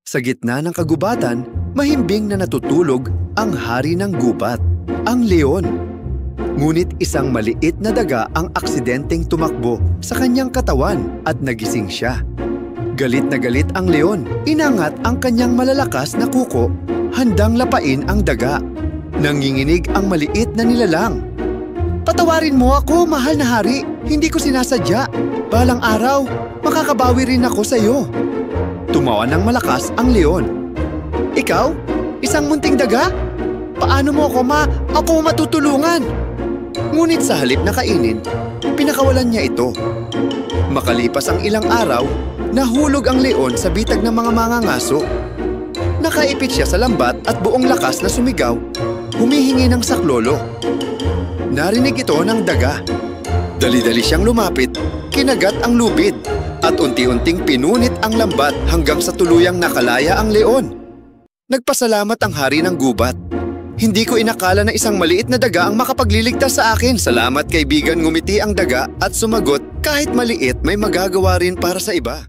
Sa gitna ng kagubatan, mahimbing na natutulog ang hari ng gubat, ang leon. Ngunit isang maliit na daga ang aksidenteng tumakbo sa kanyang katawan at nagising siya. Galit na galit ang leon, inangat ang kanyang malalakas na kuko, handang lapain ang daga. Nanginginig ang maliit na nilalang. "Patawarin mo ako, mahal na hari. Hindi ko sinasadya. Balang araw, makakabawi rin ako sa iyo." Tumawa ng malakas ang leon. "Ikaw? Isang munting daga? Paano mo ako matutulungan?" Ngunit sa halip na kainin, pinakawalan niya ito. Makalipas ang ilang araw, nahulog ang leon sa bitag ng mga mangangaso. Nakaipit siya sa lambat at buong lakas na sumigaw, humihingi ng saklolo. Narinig ito ng daga. Dali-dali siyang lumapit, kinagat ang lubid, at unti-unting pinunit ang lambat hanggang sa tuluyang nakalaya ang leon. Nagpasalamat ang hari ng gubat. "Hindi ko inakala na isang maliit na daga ang makapagliligtas sa akin." "Salamat kaibigan," ngumiti ang daga at sumagot, "Kahit maliit, may magagawa rin para sa iba."